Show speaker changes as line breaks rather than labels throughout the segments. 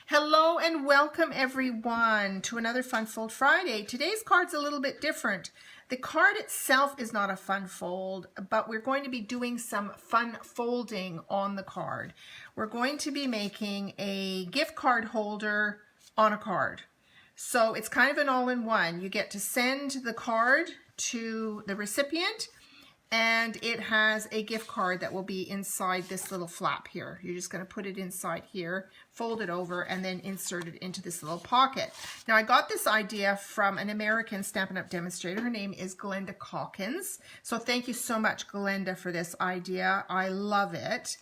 Hello and welcome everyone to another Fun Fold Friday. Today's card's a little bit different. The card itself is not a fun fold, but we're going to be doing some fun folding on the card. We're going to be making a gift card holder on a card. So it's kind of an all-in-one. You get to send the card to the recipient, and it has a gift card that will be inside this little flap here. You're just going to put it inside here, fold it over, and then insert it into this little pocket. Now, I got this idea from an American Stampin' Up! Demonstrator. Her name is Glenda Calkins. So thank you so much, Glenda, for this idea. I love it.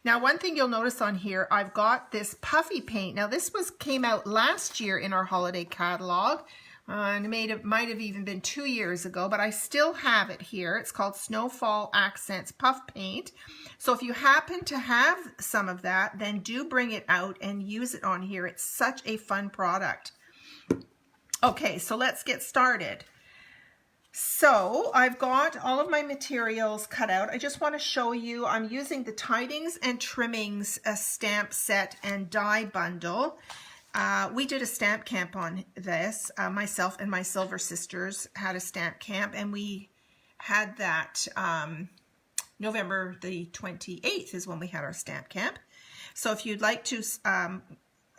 Now, one thing you'll notice on here, I've got this puffy paint. Now, this came out last year in our holiday catalog. And it might have even been 2 years ago, but I still have it here. It's called Snowfall Accents Puff Paint. So if you happen to have some of that, then do bring it out and use it on here. It's such a fun product. Okay, so let's get started. So I've got all of my materials cut out. I just want to show you, I'm using the Tidings and Trimmings stamp set and die bundle. We did a stamp camp on this. Myself and my Silver Sisters had a stamp camp, and we had that November the 28th is when we had our stamp camp. So if you'd like to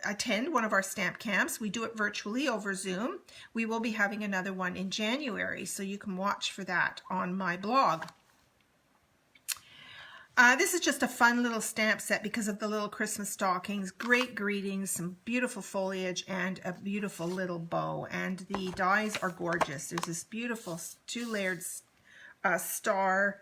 attend one of our stamp camps, we do it virtually over Zoom. We will be having another one in January, so you can watch for that on my blog. This is just a fun little stamp set because of the little Christmas stockings, great greetings, some beautiful foliage, and a beautiful little bow. And the dies are gorgeous. There's this beautiful two-layered star,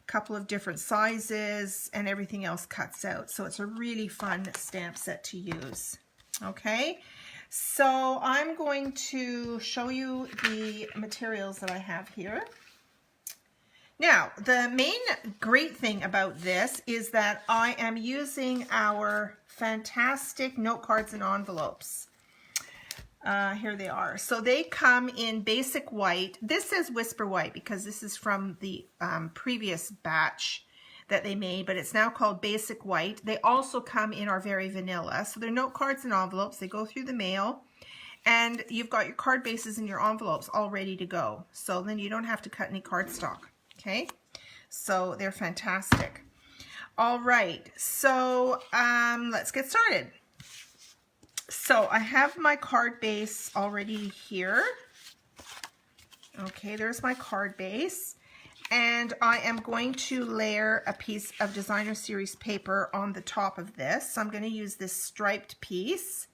couple of different sizes, and everything else cuts out. So it's a really fun stamp set to use. Okay, so I'm going to show you the materials that I have here. Now, the main great thing about this is that I am using our fantastic note cards and envelopes. Here they are. So they come in basic white. This says Whisper White because this is from the previous batch that they made, but it's now called Basic White. They also come in our Very Vanilla. So they're note cards and envelopes. They go through the mail, and you've got your card bases and your envelopes all ready to go. So then you don't have to cut any cardstock. Okay, so they're fantastic. All right, so let's get started. So I have my card base already here. Okay, there's my card base. And I am going to layer a piece of Designer Series paper on the top of this. So I'm going to use this striped piece.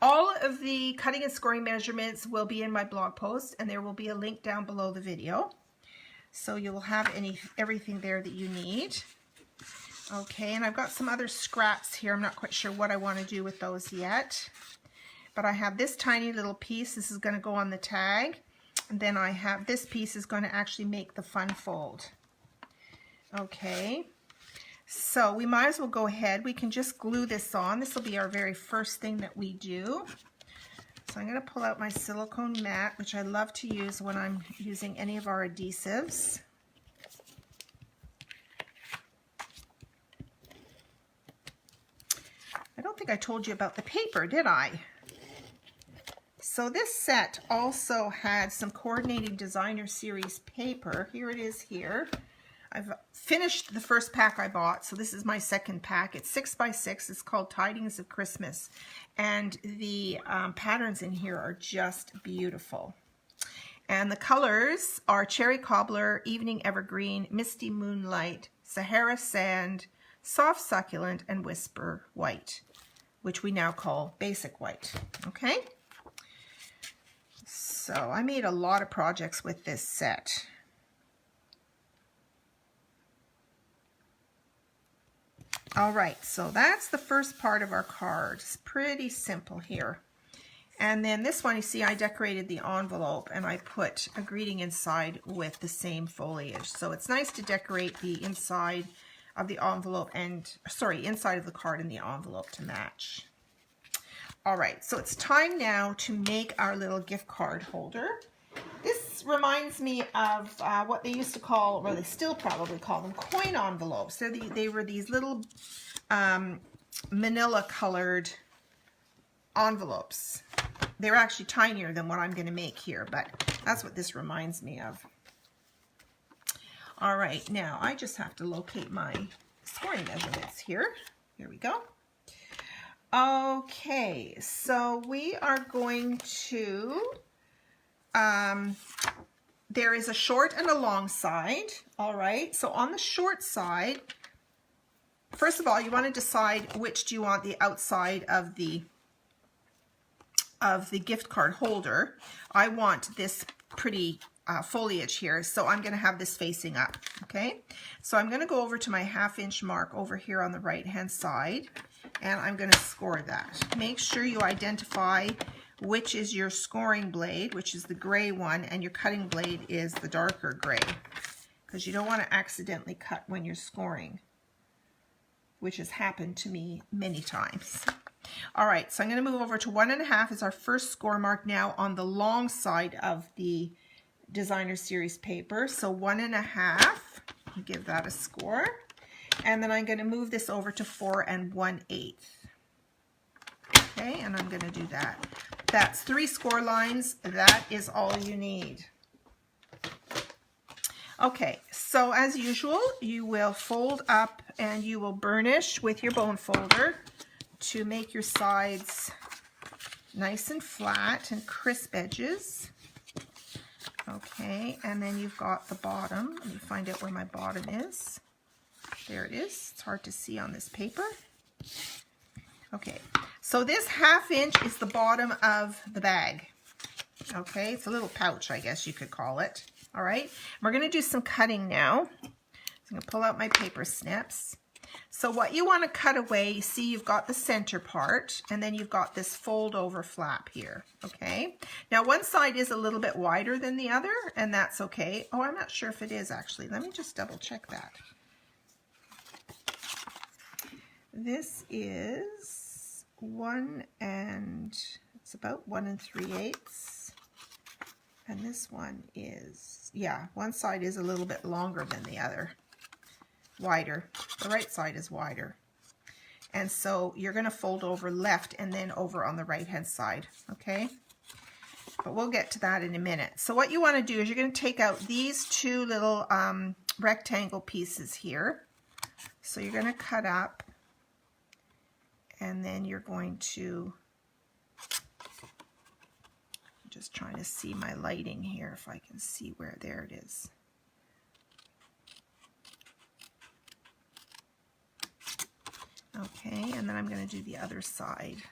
All of the cutting and scoring measurements will be in my blog post, and there will be a link down below the video. So you will have everything there that you need. Okay, and I've got some other scraps here. I'm not quite sure what I want to do with those yet. But I have this tiny little piece. This is going to go on the tag. And then I have this piece is going to actually make the fun fold. Okay, so we might as well go ahead. We can just glue this on. This will be our very first thing that we do. So I'm going to pull out my silicone mat, which I love to use when I'm using any of our adhesives. I don't think I told you about the paper, did I? So this set also had some coordinating Designer Series paper. Here it is here. I've finished the first pack I bought, so this is my second pack. It's 6 by 6. It's called Tidings of Christmas, and the patterns in here are just beautiful. And the colors are Cherry Cobbler, Evening Evergreen, Misty Moonlight, Sahara Sand, Soft Succulent, and Whisper White, which we now call Basic White. Okay? So I made a lot of projects with this set. All right, so that's the first part of our card. It's pretty simple here. And then this one, you see, I decorated the envelope and I put a greeting inside with the same foliage. So it's nice to decorate the inside of the envelope and, sorry, inside of the card and the envelope to match. All right, so it's time now to make our little gift card holder. This reminds me of what they used to call, or they still probably call them, coin envelopes. They were these little manila colored envelopes. They're actually tinier than what I'm going to make here, but that's what this reminds me of. All right, now I just have to locate my scoring measurements here. Here we go. Okay, so we are going to, there is a short and a long side. All right, so on the short side, first of all, you want to decide which do you want the outside of the gift card holder. I want this pretty foliage here, so I'm going to have this facing up. Okay, so I'm going to go over to my 1/2 inch mark over here on the right hand side, and I'm going to score that. Make sure you identify which is your scoring blade, which is the gray one, and your cutting blade is the darker gray, because you don't want to accidentally cut when you're scoring, which has happened to me many times. All right, so I'm going to move over to 1.5 as our first score mark now on the long side of the Designer Series paper. So 1.5, give that a score. And then I'm going to move this over to 4 1/8. Okay, and I'm going to do that. That's 3 score lines. That is all you need. Okay, so as usual, you will fold up and you will burnish with your bone folder to make your sides nice and flat and crisp edges. Okay, and then you've got the bottom. Let me find out where my bottom is. There it is. It's hard to see on this paper. Okay, so this 1/2 inch is the bottom of the bag. Okay, it's a little pouch, I guess you could call it. All right, we're going to do some cutting now. So I'm going to pull out my paper snips. So what you want to cut away, you see you've got the center part, and then you've got this fold over flap here, okay? Now one side is a little bit wider than the other, and that's okay. Oh, I'm not sure if it is actually. Let me just double check that. This is 1 and, it's about 1 3/8. And this one is, yeah, one side is a little bit longer than the other. Wider. The right side is wider. And so you're going to fold over left and then over on the right hand side, okay? But we'll get to that in a minute. So what you want to do is you're going to take out these 2 little rectangle pieces here. So you're going to cut up, and then you're going to, I'm just trying to see my lighting here, if I can see where, there it is. Okay, and then I'm going to do the other side.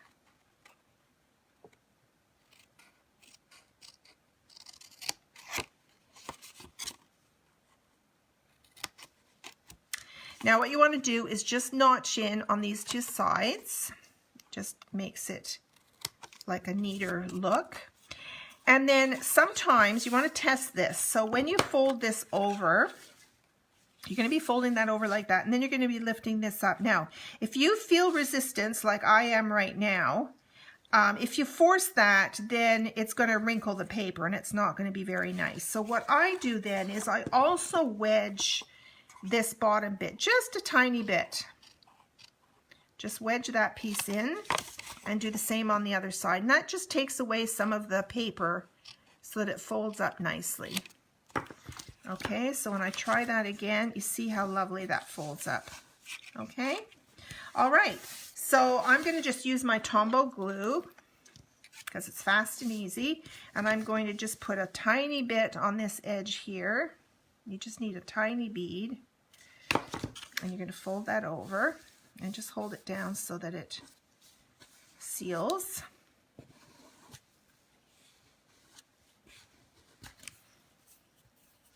Now what you want to do is just notch in on these 2 sides. Just makes it like a neater look. And then sometimes you want to test this. So when you fold this over, you're going to be folding that over like that, and then you're going to be lifting this up. Now, if you feel resistance like I am right now, if you force that, then it's going to wrinkle the paper, and it's not going to be very nice. So what I do then is I also wedge this bottom bit just a tiny bit. Just wedge that piece in and do the same on the other side. And that just takes away some of the paper so that it folds up nicely. Okay, so when I try that again, you see how lovely that folds up. Okay, all right, so I'm going to just use my Tombow glue because it's fast and easy, and I'm going to just put a tiny bit on this edge here. You just need a tiny bead, and you're going to fold that over and just hold it down so that it seals.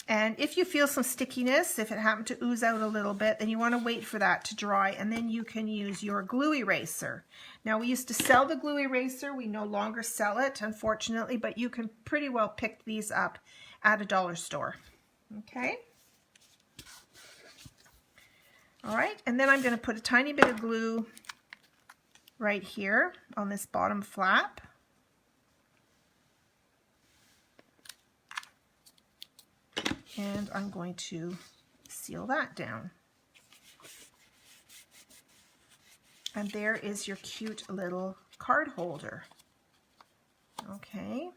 And if you feel some stickiness, if it happened to ooze out a little bit, then you want to wait for that to dry, and then you can use your glue eraser. Now, we used to sell the glue eraser. We no longer sell it, unfortunately, but you can pretty well pick these up at a dollar store. Okay? All right, and then I'm going to put a tiny bit of glue right here on this bottom flap. And I'm going to seal that down. And there is your cute little card holder. Okay.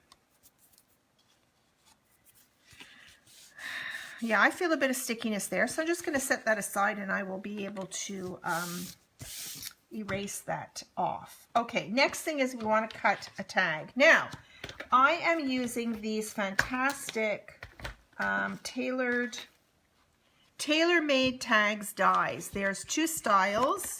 Yeah, I feel a bit of stickiness there, so I'm just going to set that aside and I will be able to erase that off. Okay, next thing is we want to cut a tag. Now, I am using these fantastic tailor-made tags dies. There's two styles.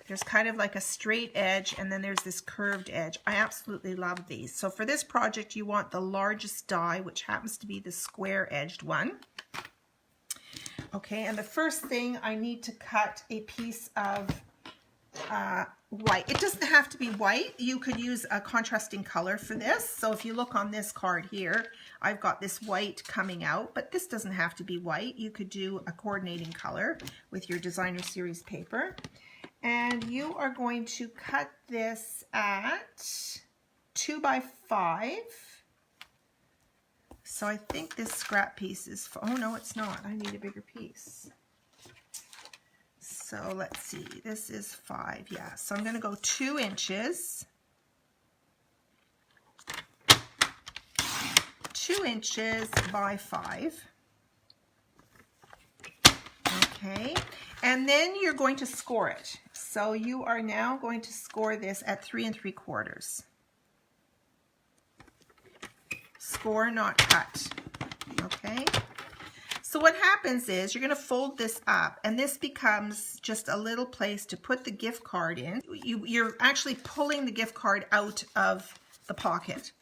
There's kind of like a straight edge and then there's this curved edge. I absolutely love these. So for this project, you want the largest die, which happens to be the square-edged one. Okay, and the first thing I need to cut a piece of white. It doesn't have to be white. You could use a contrasting color for this. So if you look on this card here, I've got this white coming out, but this doesn't have to be white. You could do a coordinating color with your designer series paper. And you are going to cut this at 2 by 5. So I think this scrap piece is, oh no, it's not. I need a bigger piece. So let's see, this is 5, yeah. So I'm going to go 2 inches. 2 inches by 5. Okay, and then you're going to score it. So you are now going to score this at 3 3/4. Score, not cut. Okay. So what happens is you're going to fold this up and this becomes just a little place to put the gift card in. You're actually pulling the gift card out of the pocket.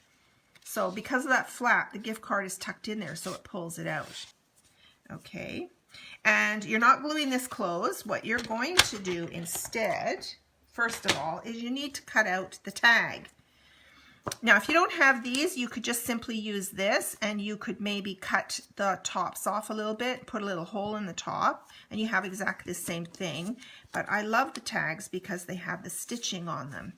So because of that flap, the gift card is tucked in there so it pulls it out. Okay. And you're not gluing this closed. What you're going to do instead, first of all, is you need to cut out the tag. Now, if you don't have these, you could just simply use this and you could maybe cut the tops off a little bit, put a little hole in the top, and you have exactly the same thing. But I love the tags because they have the stitching on them.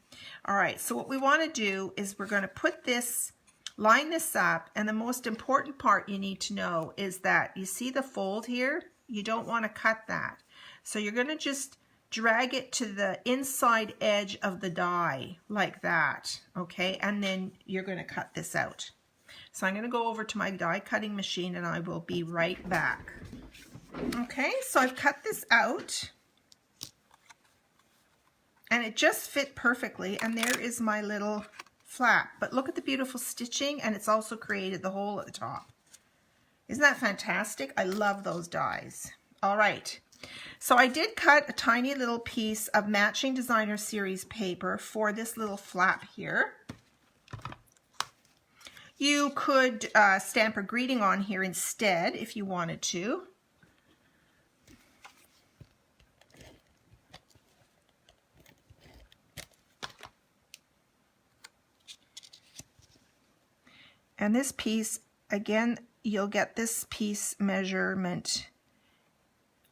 All right, so what we want to do is we're going to put this, line this up, and the most important part you need to know is that you see the fold here? You don't want to cut that. So you're going to just drag it to the inside edge of the die like that, okay? And then you're going to cut this out. So I'm going to go over to my die cutting machine and I will be right back. Okay, so I've cut this out and it just fit perfectly, and there is my little flap. But look at the beautiful stitching, and it's also created the hole at the top. Isn't that fantastic? I love those dies. All right. So I did cut a tiny little piece of matching designer series paper for this little flap here. You could stamp a greeting on here instead if you wanted to. And this piece, again, you'll get this piece measurement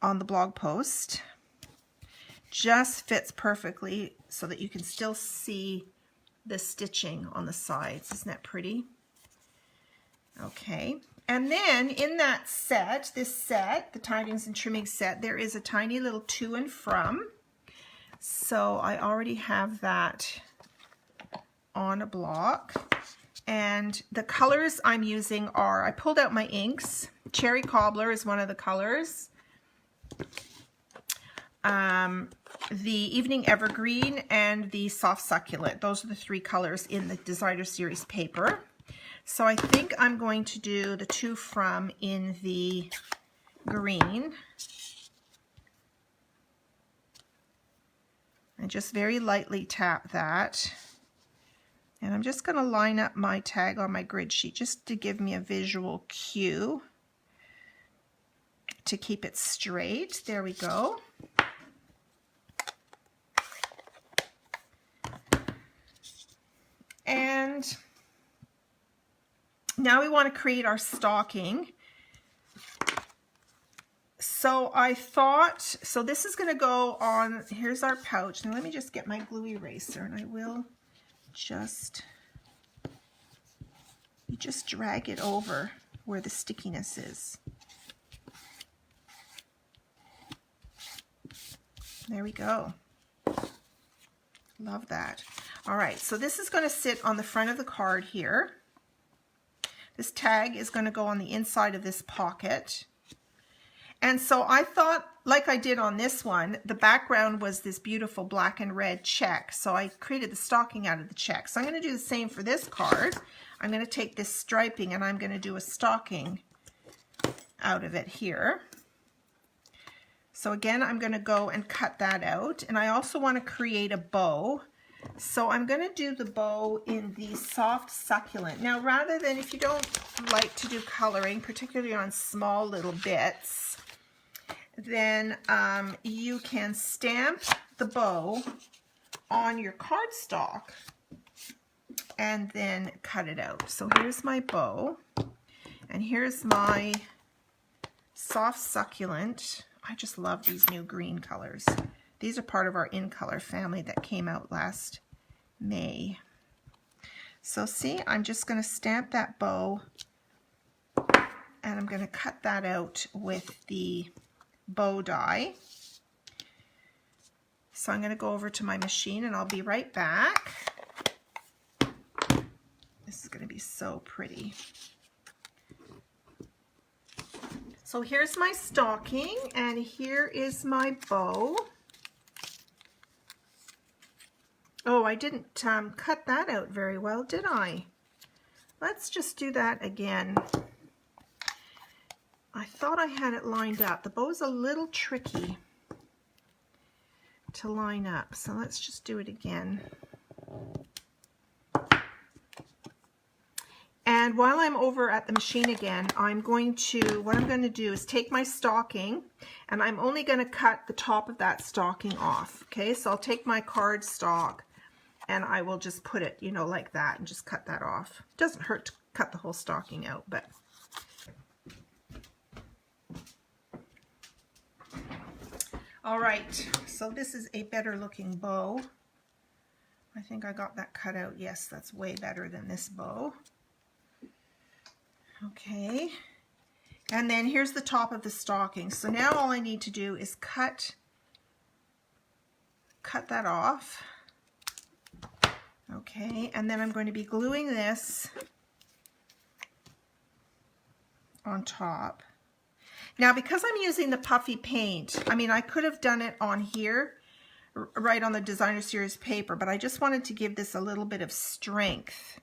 on the blog post. Just fits perfectly so that you can still see the stitching on the sides. Isn't that pretty? Okay, and then in that set, this set, the Tidings and Trimmings set, there is a tiny little to and from. So I already have that on a block. And the colors I'm using are, I pulled out my inks. Cherry Cobbler is one of the colors. The Evening Evergreen and the Soft Succulent. Those are the 3 colors in the designer series paper. So I think I'm going to do the to from in the green. And just very lightly tap that. And I'm just going to line up my tag on my grid sheet just to give me a visual cue to keep it straight. There we go. And now we want to create our stocking. So I thought, so this is going to go on, here's our pouch. Now let me just get my glue eraser and I will just, you just drag it over where the stickiness is. There we go. Love that. All right, so this is going to sit on the front of the card here. This tag is going to go on the inside of this pocket. And so I thought, like I did on this one, the background was this beautiful black and red check. So I created the stocking out of the check. So I'm going to do the same for this card. I'm going to take this striping and I'm going to do a stocking out of it here. So again, I'm going to go and cut that out. And I also want to create a bow. So I'm going to do the bow in the soft succulent. Now, rather than, if you don't like to do coloring, particularly on small little bits, then you can stamp the bow on your cardstock and then cut it out. So here's my bow, and here's my soft succulent. I just love these new green colors. These are part of our In Color family that came out last May. So see, I'm just going to stamp that bow and I'm going to cut that out with the bow die. So I'm going to go over to my machine and I'll be right back. This is going to be so pretty. So here's my stocking and here is my bow. Oh, I didn't cut that out very well, did I? Let's just do that again. I thought I had it lined up. The bow's a little tricky to line up, so let's just do it again. And while I'm over at the machine again, what I'm going to do is take my stocking, and I'm only going to cut the top of that stocking off. Okay, so I'll take my card stock and I will just put it, you know, like that and just cut that off. It doesn't hurt to cut the whole stocking out, but all right, so this is a better looking bow. I think I got that cut out. Yes, that's way better than this bow. Okay, and then here's the top of the stocking. So now all I need to do is cut that off. Okay, and then I'm going to be gluing this on top. Now, because I'm using the puffy paint, I mean, I could have done it on here, right on the Designer Series paper, but I just wanted to give this a little bit of strength.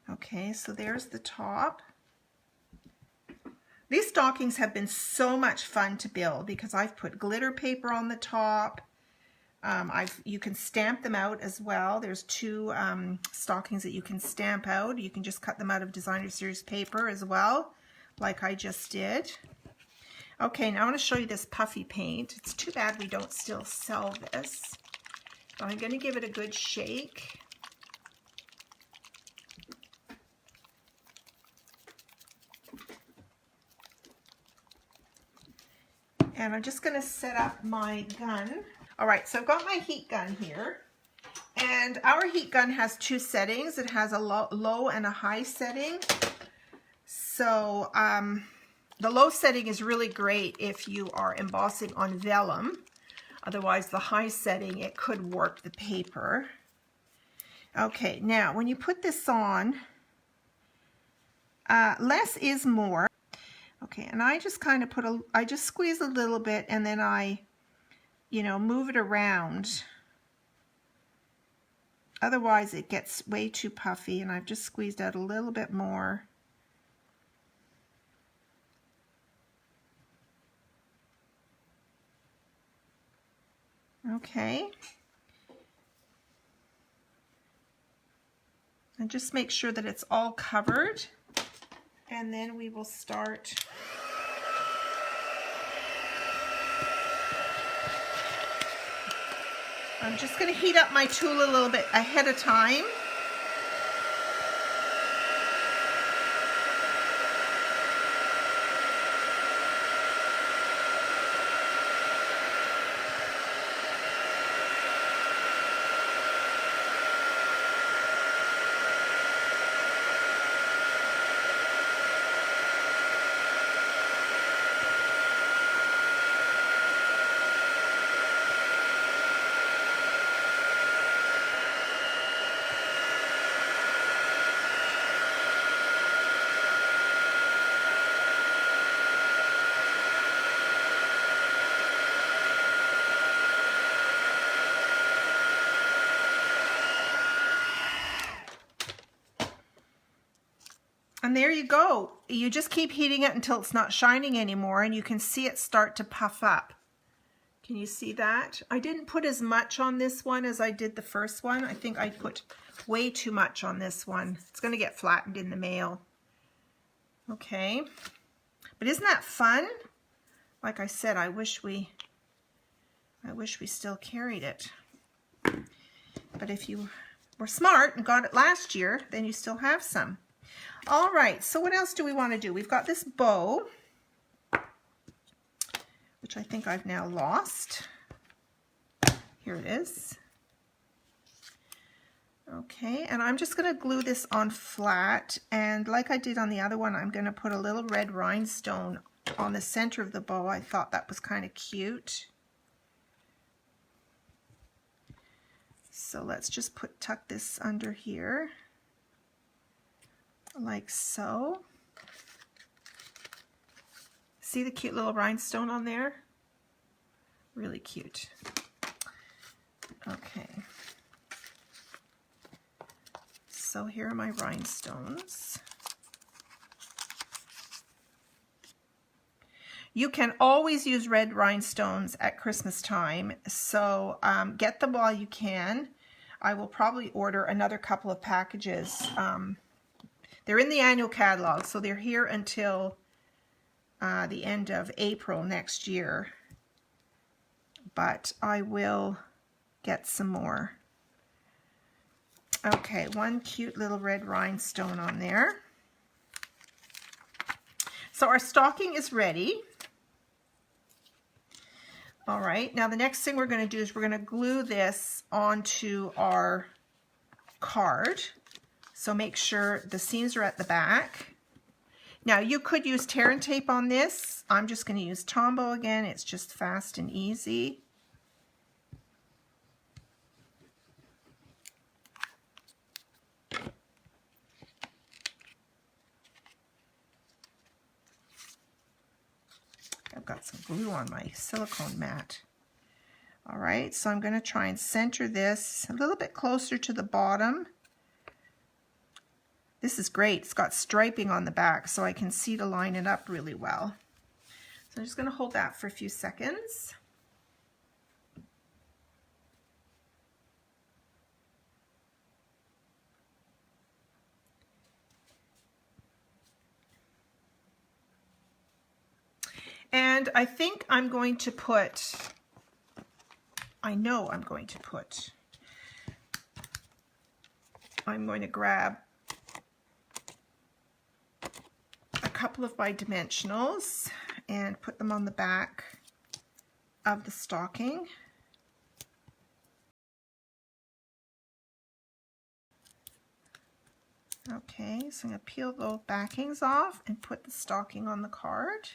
Okay, so there's the top. These stockings have been so much fun to build because I've put glitter paper on the top. You can stamp them out as well. There's two stockings that you can stamp out. You can just cut them out of Designer Series paper as well, like I just did. Okay, now I want to show you this puffy paint. It's too bad we don't still sell this, but I'm going to give it a good shake. And I'm just going to set up my gun. All right, so I've got my heat gun here. And our heat gun has two settings. It has a low and a high setting. So the low setting is really great if you are embossing on vellum. Otherwise, the high setting, it could warp the paper. Okay, now when you put this on, less is more. Okay, and I just kind of I just squeeze a little bit and then I, you know, move it around. Otherwise it gets way too puffy, and I've just squeezed out a little bit more. Okay. And just make sure that it's all covered. And then we will start. I'm just going to heat up my tool a little bit ahead of time. And there you go. You just keep heating it until it's not shining anymore, and you can see it start to puff up. Can you see that? I didn't put as much on this one as I did the first one. I think I put way too much on this one. It's going to get flattened in the mail. Okay. But isn't that fun? Like I said, I wish we still carried it. But if you were smart and got it last year, then you still have some. All right, so what else do we want to do? We've got this bow, which I think I've now lost. Here it is. Okay, and I'm just going to glue this on flat, and like I did on the other one, I'm going to put a little red rhinestone on the center of the bow. I thought that was kind of cute. So let's just tuck this under here, like so. See the cute little rhinestone on there? Really cute. Okay. So here are my rhinestones. You can always use red rhinestones at Christmas time, so get them while you can. I will probably order another couple of packages. They're in the annual catalog, so they're here until the end of April next year. But I will get some more. Okay, one cute little red rhinestone on there. So our stocking is ready. All right, now the next thing we're going to do is we're going to glue this onto our card. So make sure the seams are at the back. Now you could use tear and tape on this. I'm just going to use Tombow again. It's just fast and easy. I've got some glue on my silicone mat. All right, so I'm going to try and center this a little bit closer to the bottom. This is great. It's got striping on the back, so I can see to line it up really well. So I'm just going to hold that for a few seconds. And I think I'm going to put, I'm going to grab a couple of my dimensionals and put them on the back of the stocking. Okay, so I'm going to peel those backings off and put the stocking on the card.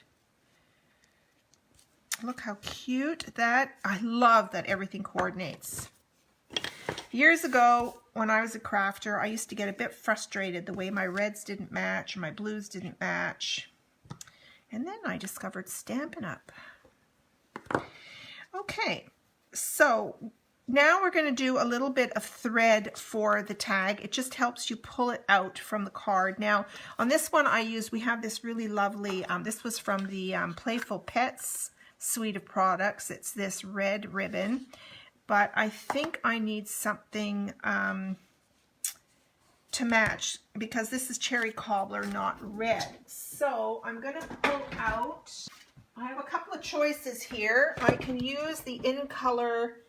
Look how cute that, I love that everything coordinates. Years ago, when I was a crafter, I used to get a bit frustrated the way my reds didn't match, or my blues didn't match. And then I discovered Stampin' Up. Okay, so now we're going to do a little bit of thread for the tag. It just helps you pull it out from the card. Now, on this one we have this really lovely, this was from the Playful Pets suite of products. It's this red ribbon, but I think I need something to match because this is cherry cobbler, not red. So I'm going to pull out, I have a couple of choices here. I can use the In Color,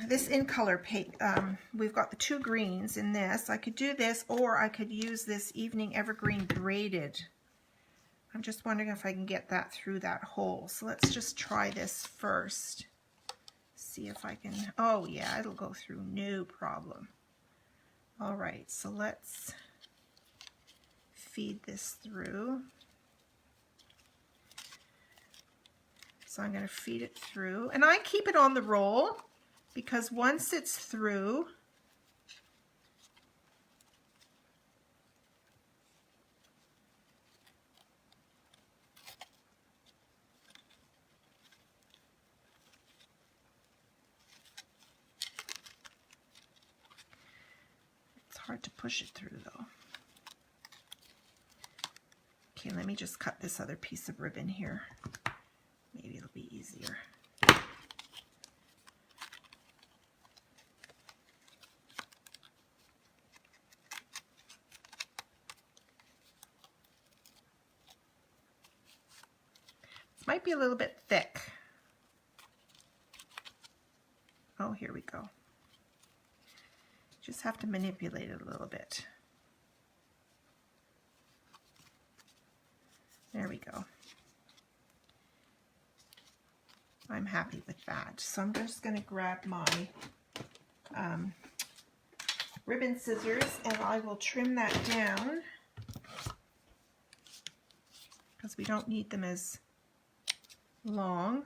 this In Color paint. We've got the two greens in this. I could do this, or I could use this Evening Evergreen Braided. I'm just wondering if I can get that through that hole. So let's just try this first. See if I can, oh yeah, it'll go through, no problem. All right, so let's feed this through. So I'm going to feed it through, and I keep it on the roll because once it's through, hard to push it through though. Okay, let me just cut this other piece of ribbon here. Maybe it'll be easier. This might be a little bit thick. Oh, here we go. Just have to manipulate it a little bit. There we go. I'm happy with that. So I'm just going to grab my ribbon scissors and I will trim that down because we don't need them as long.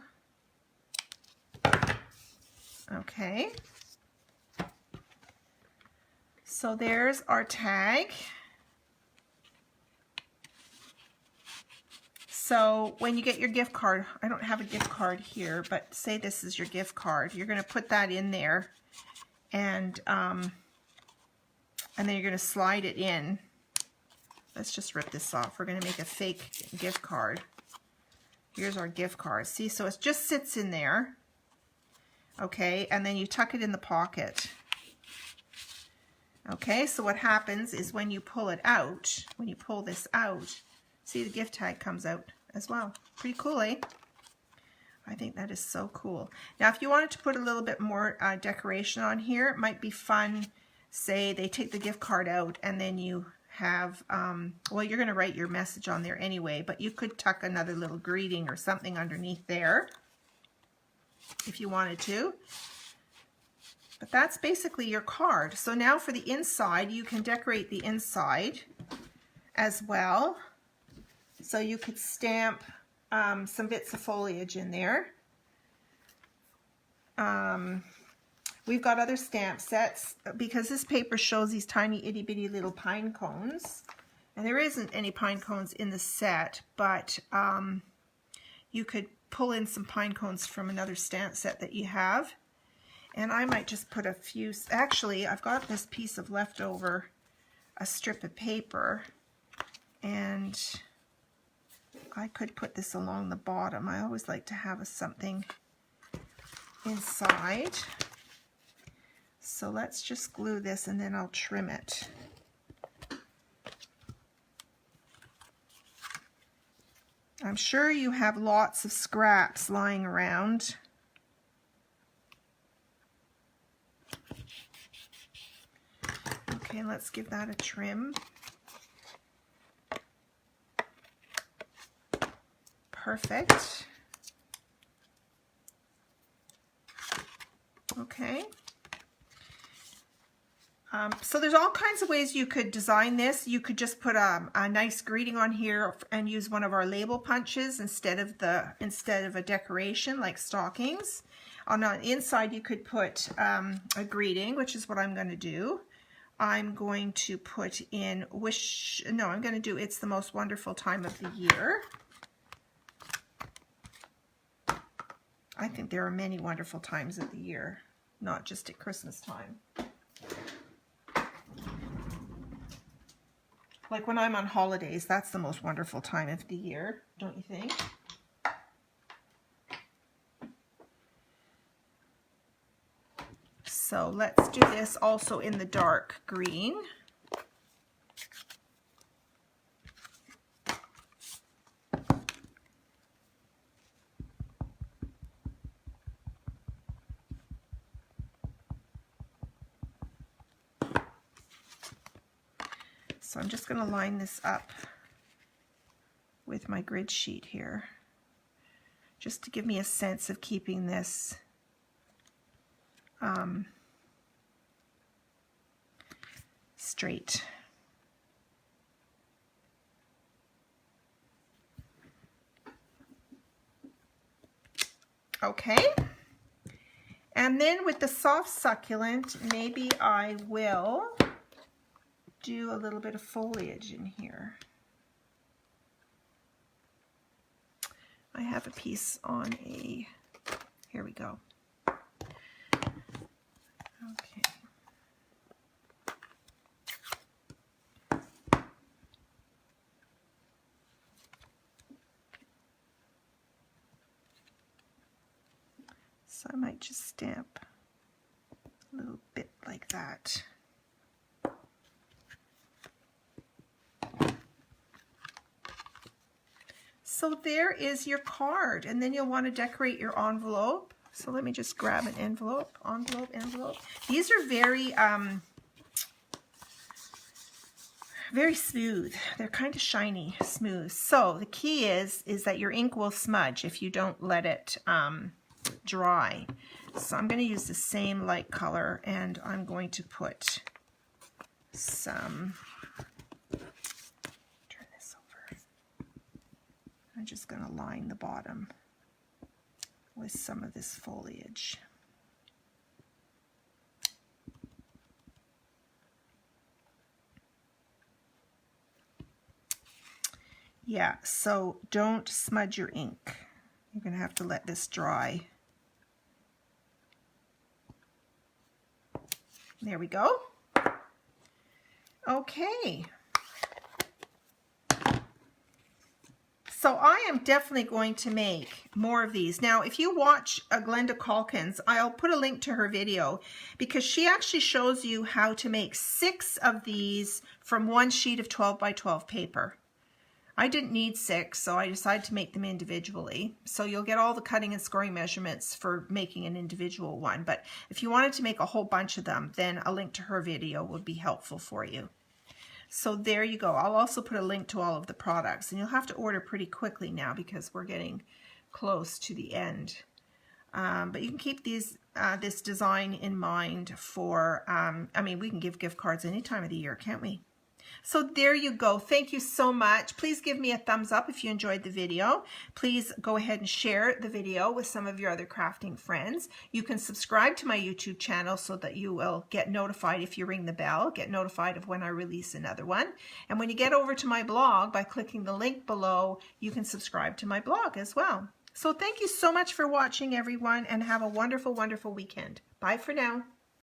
Okay. So there's our tag. So when you get your gift card, I don't have a gift card here, but say this is your gift card. You're going to put that in there and then you're going to slide it in. Let's just rip this off. We're going to make a fake gift card. Here's our gift card. See, so it just sits in there. Okay, and then you tuck it in the pocket. Okay, so what happens is when you pull it out, when you pull this out, see the gift tag comes out as well. Pretty cool, eh? I think that is so cool. Now, if you wanted to put a little bit more decoration on here, it might be fun. Say they take the gift card out and then you have, well, you're going to write your message on there anyway, but you could tuck another little greeting or something underneath there if you wanted to. But that's basically your card. So now for the inside, you can decorate the inside as well. So you could stamp some bits of foliage in there. We've got other stamp sets because this paper shows these tiny itty bitty little pine cones. And there isn't any pine cones in the set, but you could pull in some pine cones from another stamp set that you have. And I might just put a few, actually I've got this piece of leftover, a strip of paper, and I could put this along the bottom. I always like to have something inside. So let's just glue this and then I'll trim it. I'm sure you have lots of scraps lying around. Okay, let's give that a trim. Perfect. Okay. So there's all kinds of ways you could design this. You could just put a nice greeting on here and use one of our label punches instead of a decoration like stockings. On the inside you could put a greeting, which is what I'm going to do. I'm going to put in I'm going to do it's the most wonderful time of the year. I think there are many wonderful times of the year, not just at Christmas time. Like when I'm on holidays, that's the most wonderful time of the year, don't you think? So let's do this also in the dark green. So I'm just going to line this up with my grid sheet here, just to give me a sense of keeping this straight. Okay, and then with the soft succulent, maybe I will do a little bit of foliage in here. I have a piece on here we go. Okay. So I might just stamp a little bit like that. So there is your card, and then you'll want to decorate your envelope. So let me just grab an envelope. These are very very smooth. They're kind of shiny, smooth. So the key is that your ink will smudge if you don't let it dry. So I'm going to use the same light color, and I'm going to put some, turn this over. I'm just going to line the bottom with some of this foliage. Yeah, so don't smudge your ink. You're going to have to let this dry. There we go. Okay. So I am definitely going to make more of these. Now, if you watch Glenda Calkins, I'll put a link to her video because she actually shows you how to make 6 of these from one sheet of 12 by 12 paper. I didn't need 6, so I decided to make them individually. So you'll get all the cutting and scoring measurements for making an individual one. But if you wanted to make a whole bunch of them, then a link to her video would be helpful for you. So there you go. I'll also put a link to all of the products. And you'll have to order pretty quickly now because we're getting close to the end. But you can keep these this design in mind for, I mean, we can give gift cards any time of the year, can't we? So there you go. Thank you so much. Please give me a thumbs up if you enjoyed the video. Please go ahead and share the video with some of your other crafting friends. You can subscribe to my YouTube channel so that you will get notified if you ring the bell, get notified of when I release another one. And when you get over to my blog, by clicking the link below, you can subscribe to my blog as well. So thank you so much for watching, everyone, and have a wonderful, wonderful weekend. Bye for now.